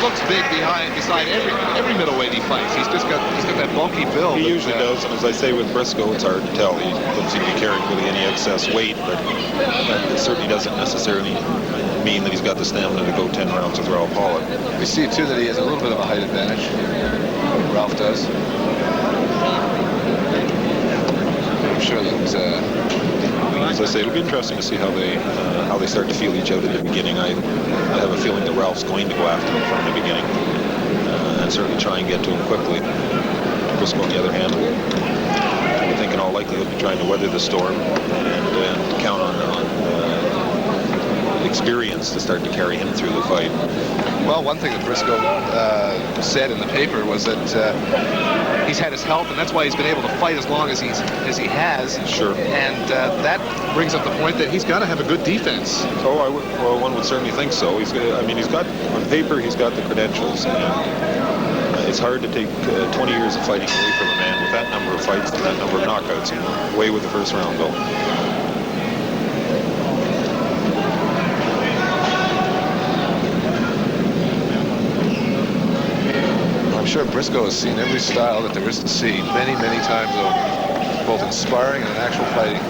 looks big beside every middleweight he fights. He's got that bulky build. He usually does, and as I say with Briscoe, it's hard to tell. He doesn't seem to be carrying really any excess weight, but it certainly doesn't necessarily mean that he's got the stamina to go 10 rounds with Ralph Hollett. We see too that he has a little bit of a height advantage. Ralph does. I'm sure that. As I say, it'll be interesting to see how they start to feel each other at the beginning. I have a feeling that Ralph's going to go after him from the beginning, and certainly try and get to him quickly. Briscoe, on the other hand, I think in all likelihood be trying to weather the storm and count on experience to start to carry him through the fight. Well, one thing that Briscoe said in the paper was that he's had his health, and that's why he's been able to fight as long as he has. Sure. And that brings up the point that he's got to have a good defense. Oh, well, one would certainly think so. He's got on paper, he's got the credentials, and it's hard to take 20 years of fighting away from a man with that number of fights and that number of knockouts. Away with the first round, though. I'm sure Briscoe has seen every style that there is to see many, many times over, both in sparring and in actual fighting.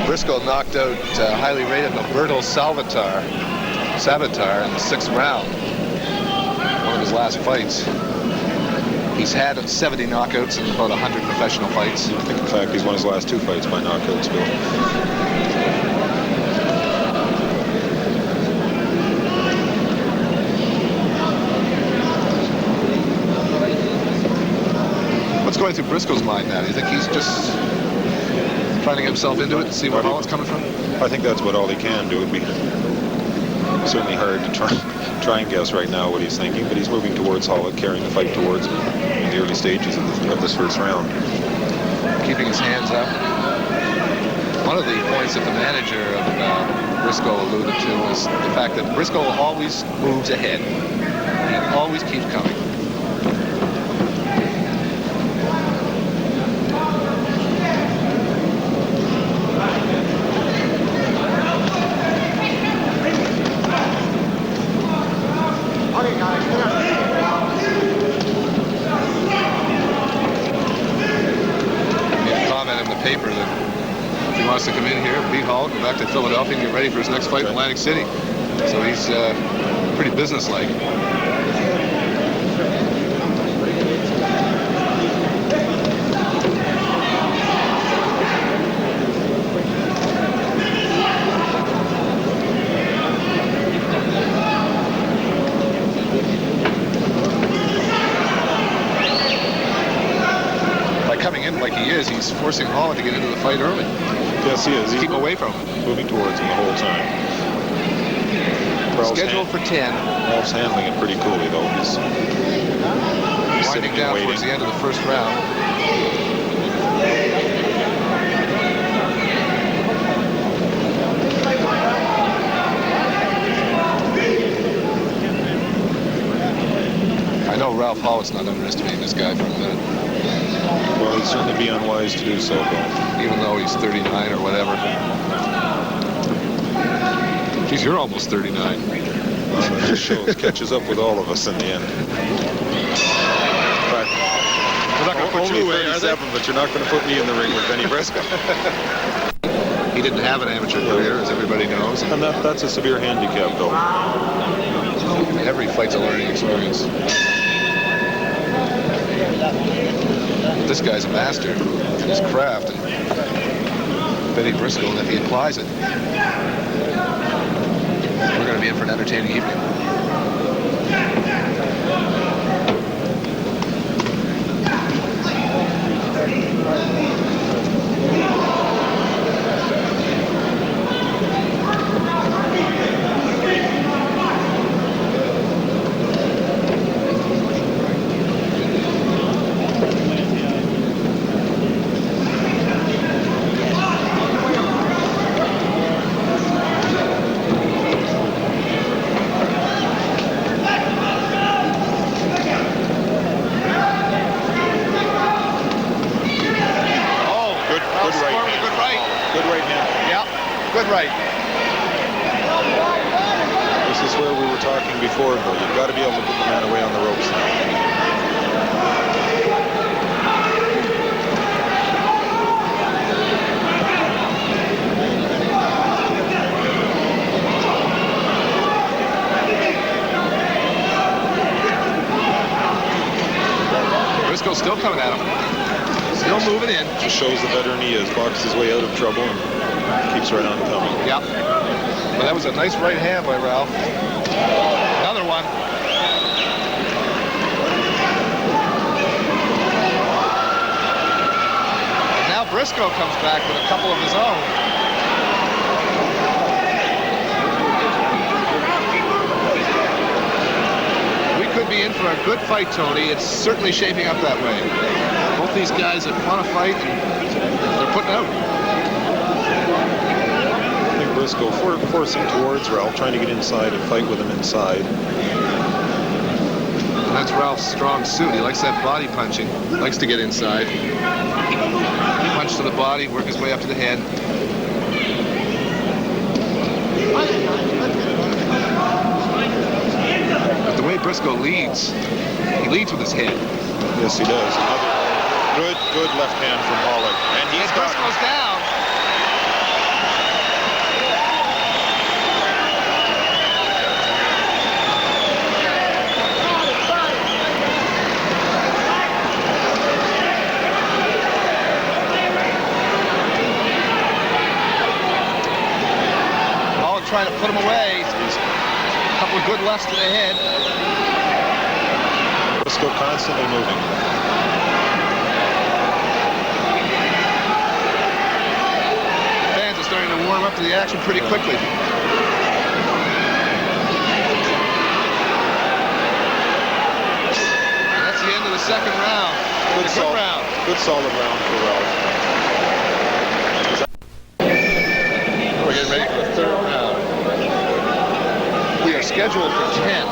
Briscoe knocked out highly rated Roberto Savitar in the 6th round, one of his last fights. He's had 70 knockouts in about 100 professional fights. I think, in fact, he's won his last 2 fights by knockouts, Bill. What's going through Briscoe's mind now? Do you think he's just trying to get himself into it and see where Hollett's coming from? I think that's what all he can do. It'd be certainly hard to try and guess right now what he's thinking, but he's moving towards Hollett, carrying the fight towards him in the early stages of this first round. Keeping his hands up. One of the points that the manager of Briscoe alluded to was the fact that Briscoe always moves ahead. He always keeps coming. Paper that if he wants to come in here, beat Hollett, go back to Philadelphia and get ready for his next fight in Atlantic City. So he's pretty businesslike. Like he is, he's forcing Hollett to get into the fight early. Yes, he is. Keep away from him. Moving towards him the whole time. Scheduled for 10. Ralph's handling it pretty coolly, though. He's winding down towards the end of the first round. I know Ralph Hollett's not underestimating this guy for a minute. Well, he'd certainly be unwise to do so, Bill. Even though he's 39 or whatever. Geez, you're almost 39. Well, it just shows, catches up with all of us in the end. But we're not going to put you away, 37, but you're not going to put me in the ring with Bennie Briscoe. He didn't have an amateur career, as everybody knows. And that's a severe handicap, though. Every fight's a learning experience. This guy's a master in his craft, and Bennie Briscoe, and if he applies it, we're going to be in for an entertaining evening. Good right Score with a hand. good right. Good right hand. Yeah, good right. This is where we were talking before, though. You've got to be able to put the man away on the ropes now. Briscoe's still coming at him. Still moving in. Just shows the veteran he is. Boxes his way out of trouble and keeps right on coming. Yeah. Well, that was a nice right hand by Ralph. Another one. And now Briscoe comes back with a couple of his own. We could be in for a good fight, Tony. It's certainly shaping up that way. Both these guys that want to fight, and they're putting out. I think Briscoe forcing towards Ralph, trying to get inside and fight with him inside. And that's Ralph's strong suit. He likes that body punching. Likes to get inside. Punch to the body, work his way up to the head. But the way Briscoe leads, he leads with his head. Yes, he does. Another good left hand from Hollett. And he's got Briscoe's down. Hollett trying to put him away. A couple of good lefts to the head. Briscoe constantly moving. Fans are starting to warm up to the action pretty quickly. And that's the end of the second round. Good round. Good solid round for Ralph. We're getting ready for the third round. We are scheduled for 10.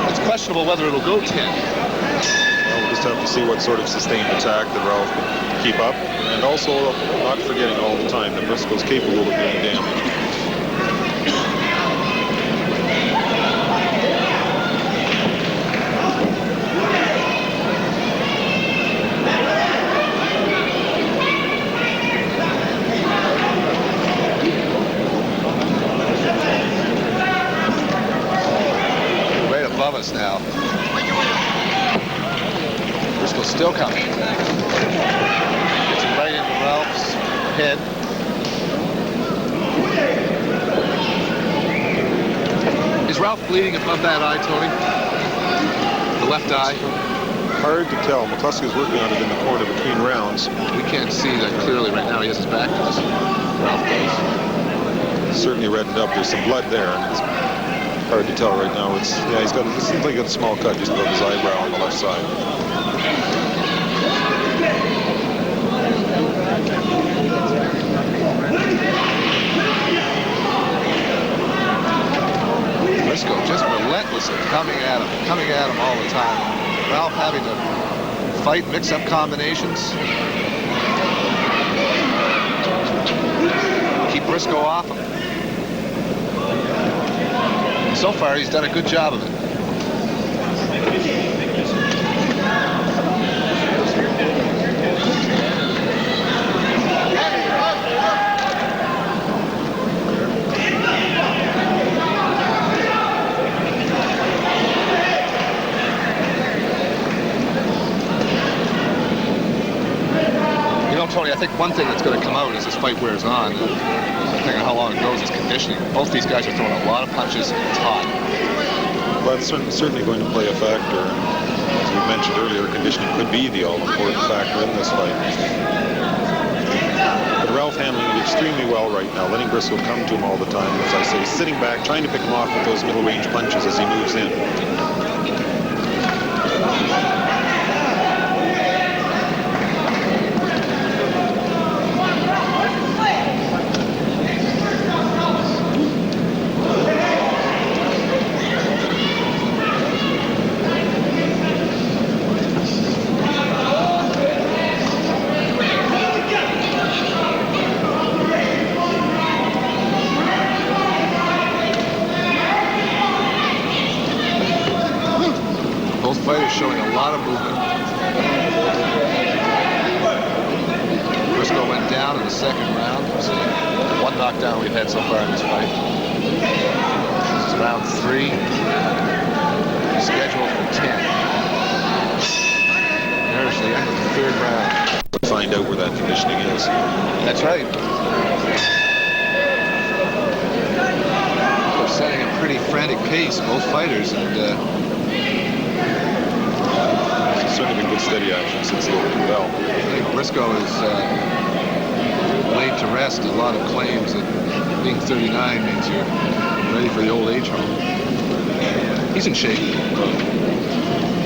It's questionable whether it'll go 10. Well, we'll just have to see what sort of sustained attack that Ralph can keep up. And also not forgetting all the time that Briscoe's capable of doing damage. Us now. Briscoe's still coming. Gets him right into Ralph's head. Is Ralph bleeding above that eye, Tony? The left eye? Hard to tell. McCluskey's working on it in the corner between rounds. We can't see that clearly right now. He has his back to us. Ralph does. Certainly reddened up. There's some blood there, and it's hard to tell right now. It seems like he got a small cut just above his eyebrow on the left side. Briscoe just relentlessly coming at him all the time. Ralph having to fight, mix up combinations. Keep Briscoe off him. So far, he's done a good job of it. You know, Tony, I think one thing that's going to come out as this fight wears on, depending on how long it goes, is conditioning. Both these guys are throwing a lot of punches. It's hot. Well, it's certainly going to play a factor. As we mentioned earlier, conditioning could be the all-important factor in this fight. But Ralph handling it extremely well right now, letting Briscoe come to him all the time. As I say, sitting back, trying to pick him off with those middle-range punches as he moves in. knockdown we've had so far in this fight. This is round 3. Scheduled for 10. There's the end of the 3rd round. Find out where that conditioning is. That's right. They're setting a pretty frantic pace, both fighters, and It's certainly been good steady action since the opening bell. I think Briscoe is laid to rest a lot of claims that being 39 means you're ready for the old age home. He's in shape.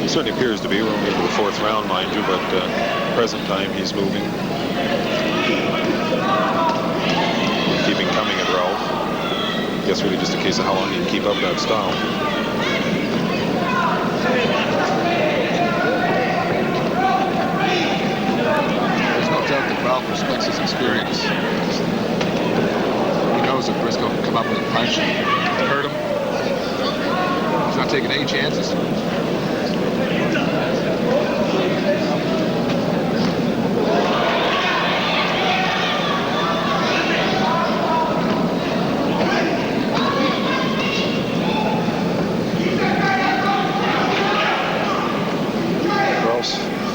It certainly appears to be. We're only into the 4th round, mind you, but present time he's moving. Keeping coming at Ralph. I guess really just a case of how long he can keep up that style. There's no doubt that Ralph respects his experience. He knows that Briscoe can come up with a punch and hurt him. He's not taking any chances.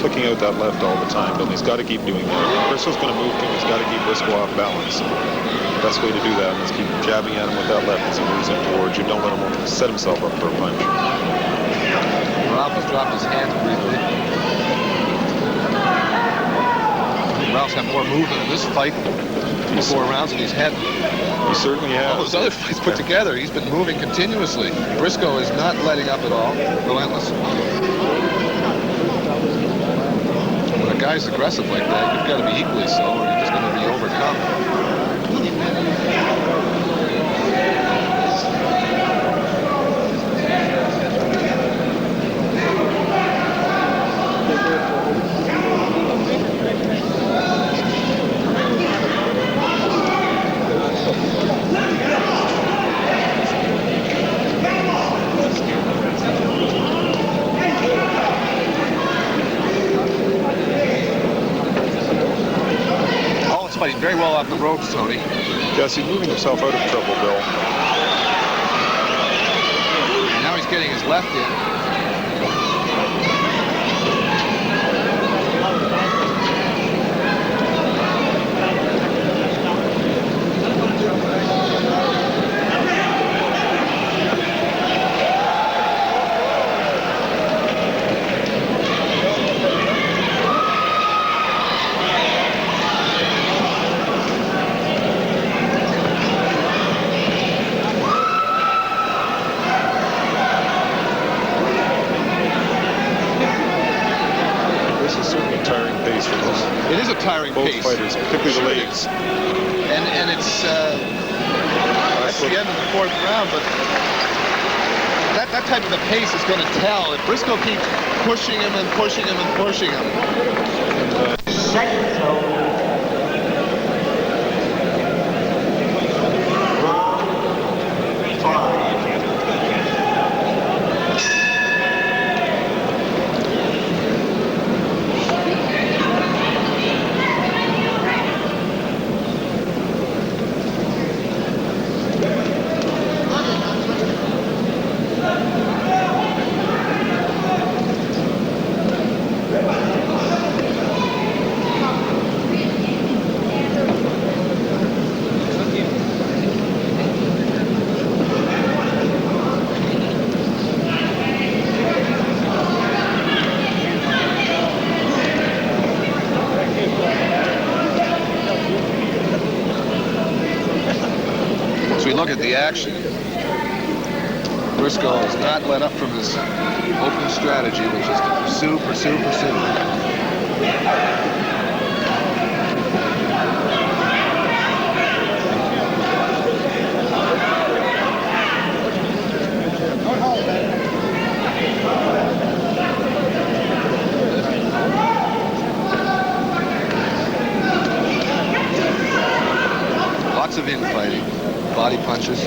Flicking out that left all the time, but he's got to keep doing that. Briscoe's going to move to him. He's got to keep Briscoe off balance. The best way to do that is keep jabbing at him with that left as he moves in towards you. Don't let him set himself up for a punch. Ralph has dropped his hands briefly. Ralph's had more movement in this fight in 4 rounds than he's had. He certainly has. All those other fights put together, he's been moving continuously. Briscoe is not letting up at all. Relentless. When a guy's aggressive like that, you've got to be equally so, or you're just going to be overcome. Fighting very well off the ropes, Tony. Yes, he's moving himself out of trouble, Bill. Now he's getting his left in. It is a tiring both pace. Fighters, particularly the legs. And it's that's the end of the 4th round, but that type of a pace is going to tell. If Briscoe keeps pushing him and pushing him and pushing him. Second zone. Round 5. Look at the action. Briscoe has not let up from his opening strategy, which is to pursue, pursue, pursue. Lots of infighting. Body punches,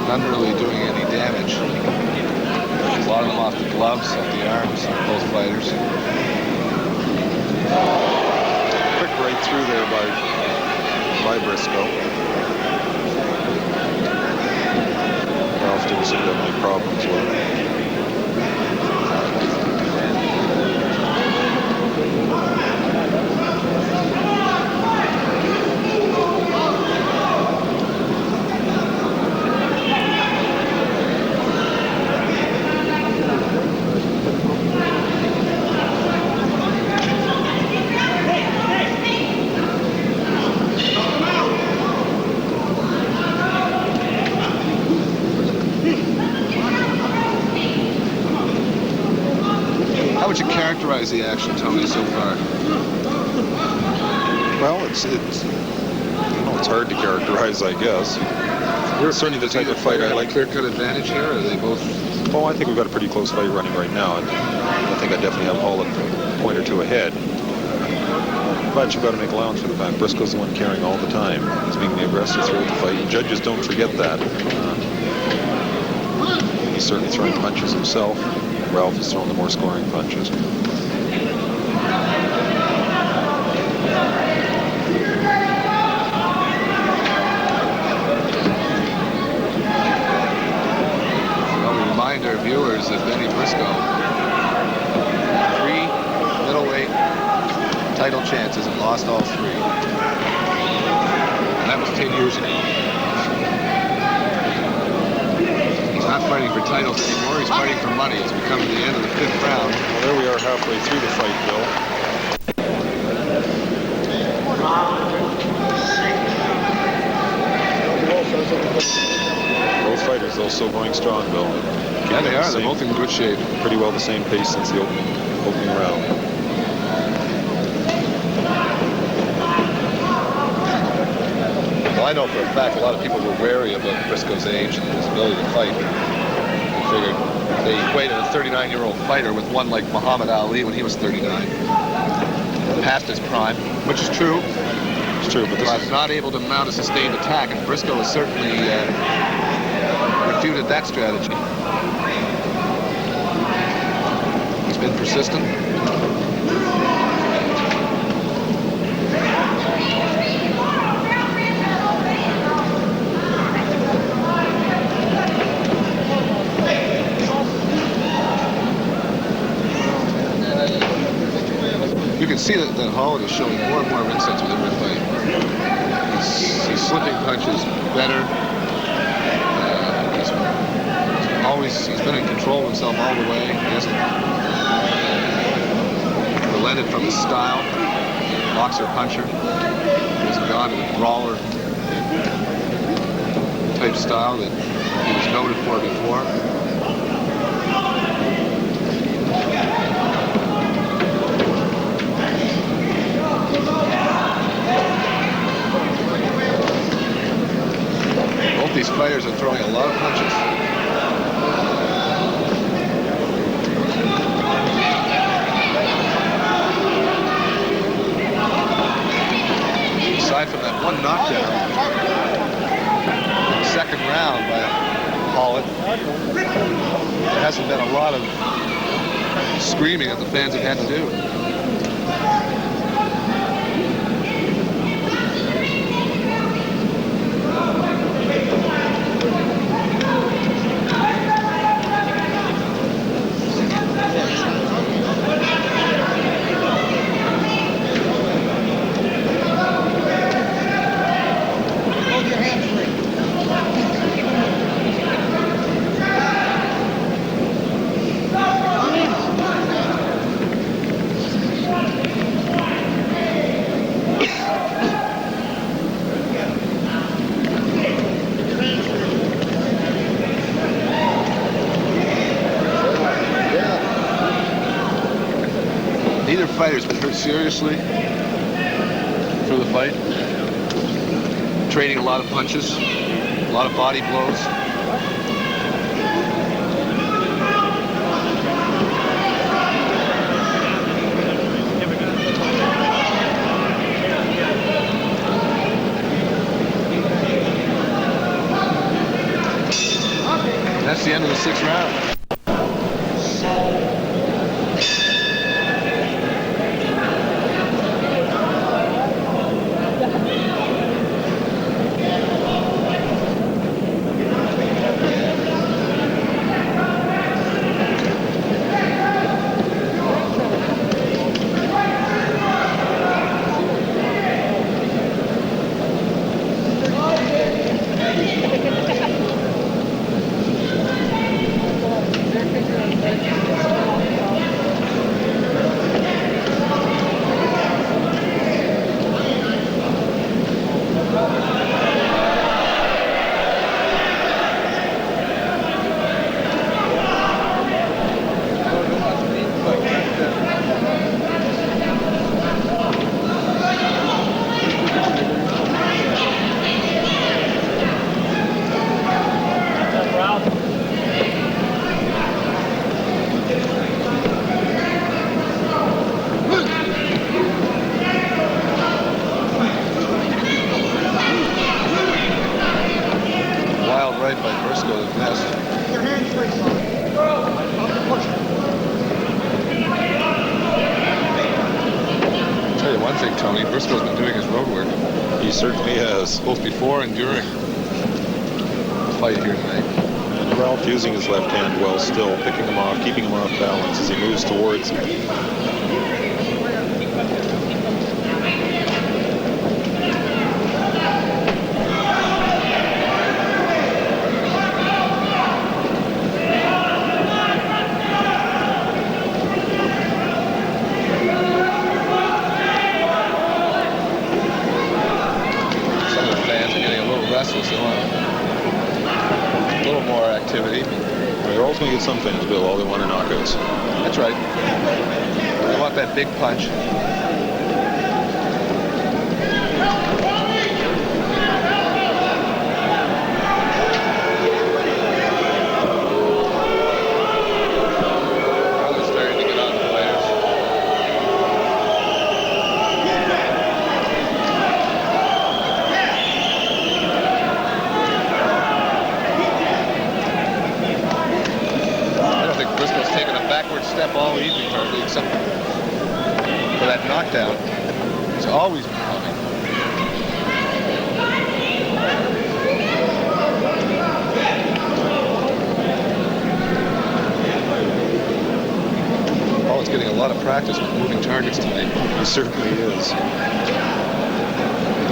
none really doing any damage. A lot of them off the gloves, off the arms of both fighters. Quick right through there by Briscoe. problems with. How would you characterize the action, Tony, so far? Well, it's hard to characterize, I guess. We're certainly the type of fight I like. Clear-cut advantage here, or are they both? Oh, I think we've got a pretty close fight running right now. I think I definitely have Hollett a point or two ahead. But you've got to make allowance for the fact Briscoe's the one carrying all the time. He's being the aggressor throughout the fight. And judges don't forget that. He's certainly throwing punches himself. Ralph is throwing the more scoring punches. Well, we remind our viewers that Bennie Briscoe, 3 middleweight title chances and lost all 3. And that was 10 years ago. He's not fighting for titles anymore, he's fighting for money. It's becoming the end of the 5th round. Well, there we are halfway through the fight, Bill. Both fighters, though, still going strong, Bill. Yeah, they are. They're both in good shape. Pretty well the same pace since the opening round. Well, I know for a fact a lot of people were wary about Briscoe's age and his ability to fight. They figured they equated a 39-year-old fighter with one like Muhammad Ali when he was 39. Past his prime, which is true. It's true, but this But is not able to mount a sustained attack, and Briscoe has certainly refuted that strategy. He's been persistent. You can see that Hollett is showing more and more ring sense with every fight. He's slipping punches better. He's been in control of himself all the way. He hasn't relented from his style, boxer puncher. He hasn't gone to the brawler type style that he was noted for before. Both these fighters are throwing a lot of punches. Aside from that one knockdown in the 2nd round by Hollett, there hasn't been a lot of screaming that the fans have had to do. Neither fighter's been hurt seriously through the fight. Trading a lot of punches, a lot of body blows. That's the end of the 6th round. Tony, Briscoe's been doing his road work, He certainly has. both before and during the fight here tonight. And Ralph using his left hand well still, picking him off, keeping him off balance as he moves towards him. They want a little more activity. They're also going to get some fans, Bill. All they want are knockouts. That's right. They want that big punch. Now they're starting to get on the fighters. Briscoe's taken a backward step all evening, hardly, except for that knockdown. He's always been coming. Hollett's getting a lot of practice with moving targets tonight. He certainly is.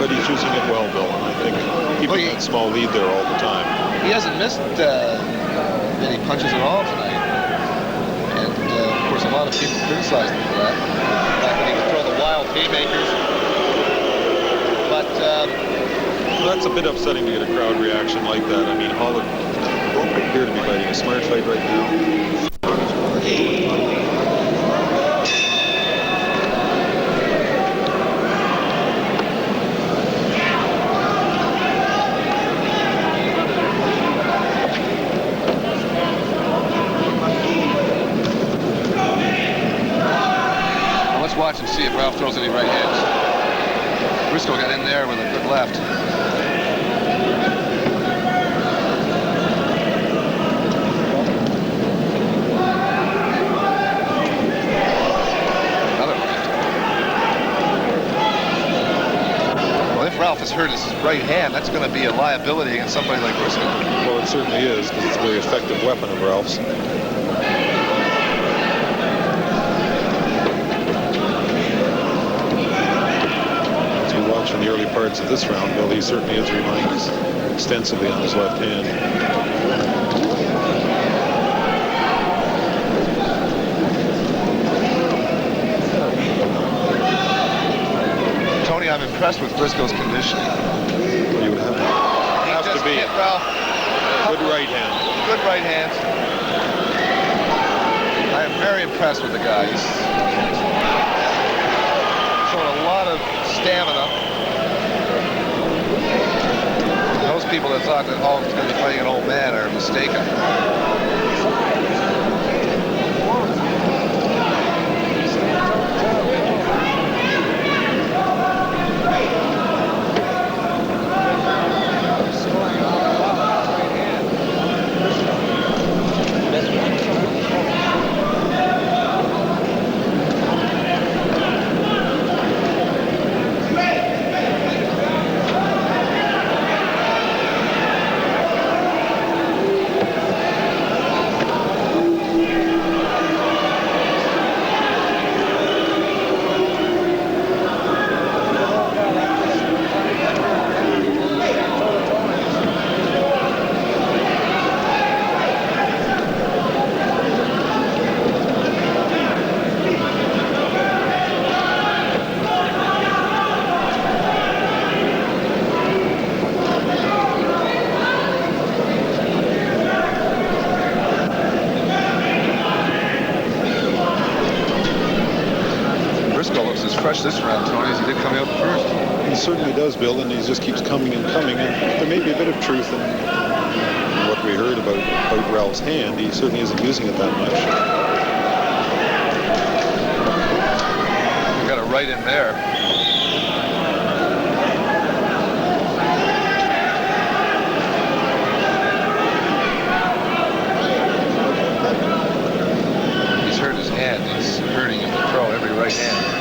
But he's using it well, Bill, and I think keeping that small lead there all the time. He hasn't missed any punches at all tonight. Of course, a lot of people criticized him for that. Back when he would throw the wild haymakers. But that's a bit upsetting to get a crowd reaction like that. I mean, Hollett won't appear to be fighting a smart fight right now. Watch and see if Ralph throws any right hands. Briscoe got in there with a good left. Another right. Well, if Ralph has hurt his right hand, that's going to be a liability against somebody like Briscoe. Well, it certainly is, because it's a very effective weapon of Ralph's. In the early parts of this round, Bill, he certainly is relying extensively on his left hand. Tony, I'm impressed with Briscoe's conditioning. Well, you would have to be. Hit Ralph. Good right hand. Good right hand. I am very impressed with the guy. He's showing a lot of stamina. Those people that thought that Hollett was going to be fighting an old man are mistaken. Fresh this round, Tony, as he did coming out first. He certainly does, Bill, and he just keeps coming and coming. And there may be a bit of truth in what we heard about Ralph's hand. He certainly isn't using it that much. Got a right in there. He's hurt his hand. He's hurting him to throw every right hand.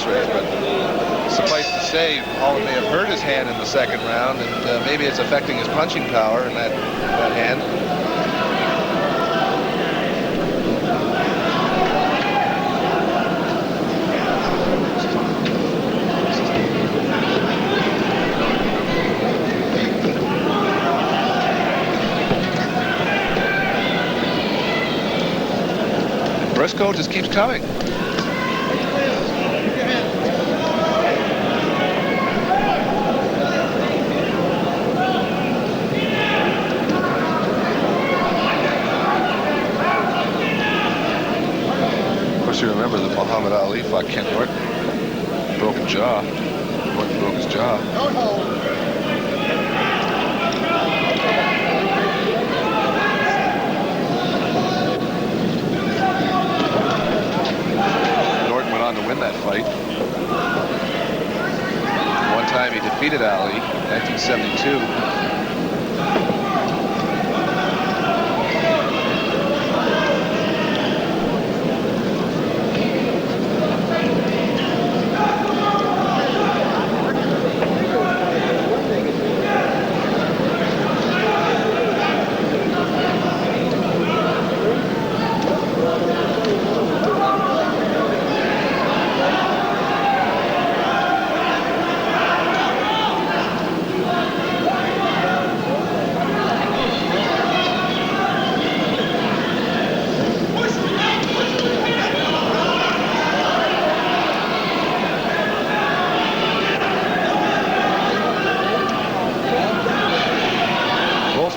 x-ray, but suffice to say, Hollett may have hurt his hand in the second round, and maybe it's affecting his punching power in that hand. Briscoe just keeps coming. Of course, you remember that Muhammad Ali fought Ken Norton. Broken jaw. Norton broke his jaw. To win that fight. One time he defeated Ali in 1972.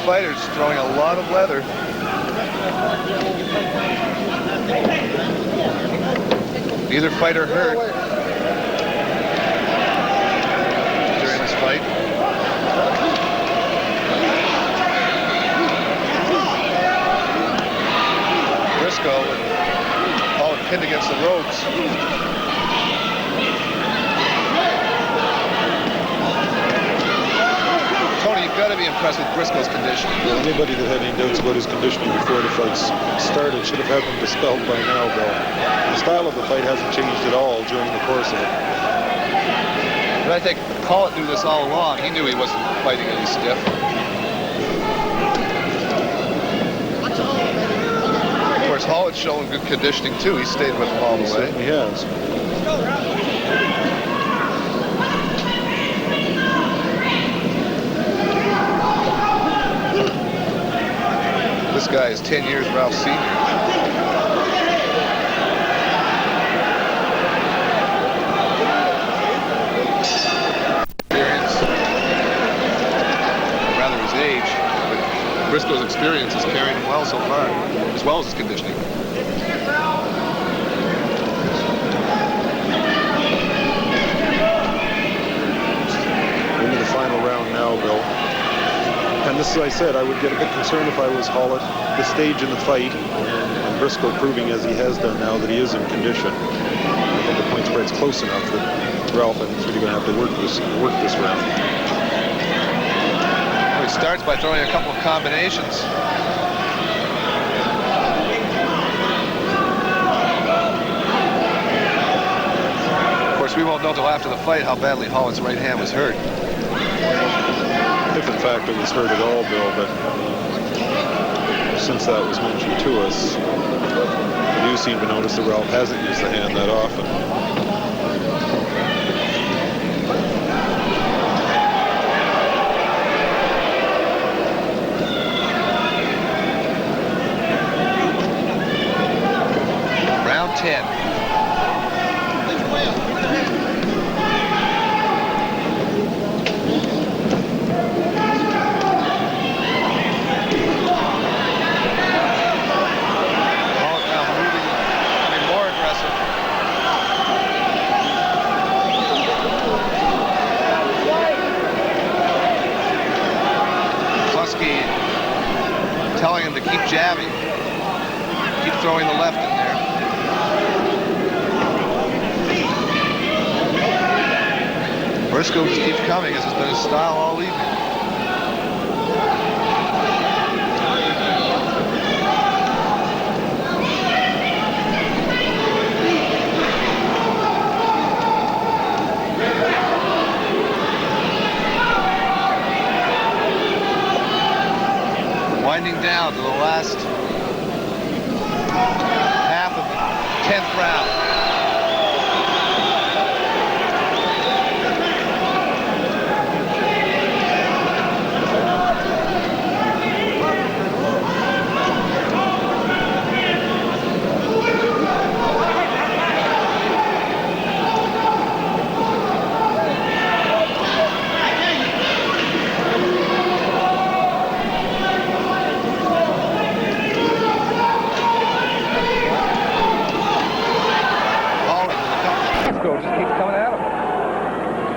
Fighters throwing a lot of leather. Neither fighter hurt during this fight. Briscoe and Hollett pinned against the ropes. You've got to be impressed with Briscoe's conditioning. Well, anybody that had any doubts about his conditioning before the fight started should have had them dispelled by now, Bill. The style of the fight hasn't changed at all during the course of it. But I think Hollett knew this all along. He knew he wasn't fighting any stiff. Of course, Hollett's showing good conditioning too. He stayed with him all the way. He has. This guy is 10 years Ralph Sr. Experience, rather his age, but Briscoe's experience has carried him well so far, as well as his conditioning. Into the final round now, Bill. And this, as I said, I would get a bit concerned if I was Hollett this stage in the fight, and Briscoe proving as he has done now that he is in condition. I think the point spread's close enough that Ralph, I think, is really going to have to work this round. Well, he starts by throwing a couple of combinations. Of course, we won't know till after the fight how badly Hollett's right hand was hurt. If in fact it was hurt at all, Bill, but since that was mentioned to us, I do seem to notice that Ralph hasn't used the hand that often. Round 10. Telling him to keep jabbing, keep throwing the left in there. Briscoe just keeps coming, as has been his style all evening. last half of the 10th round. Briscoe just keeps coming at him.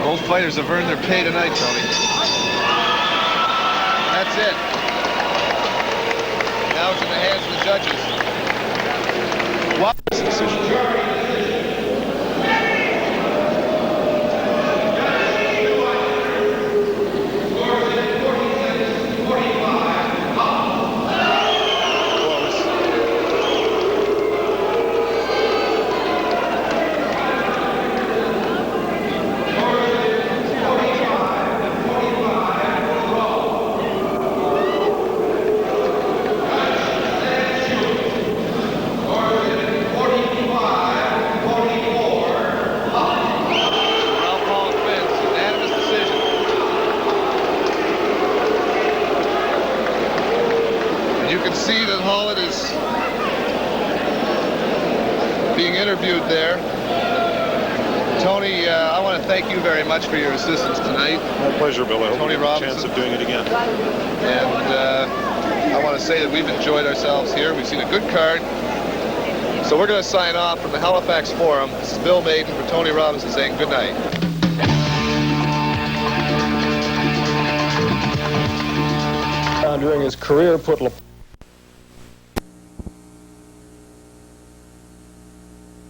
Both fighters have earned their pay tonight, Tony. That's it. Now it's in the hands of the judges. What? Decision. You can see that Hollett is being interviewed there. Tony, I want to thank you very much for your assistance tonight. My pleasure, Bill. I hope Tony we have a Robinson. chance of doing it again. And I want to say that we've enjoyed ourselves here. We've seen a good card. So we're going to sign off from the Halifax Forum. This is Bill Maiden for Tony Robinson saying good night. During his career, put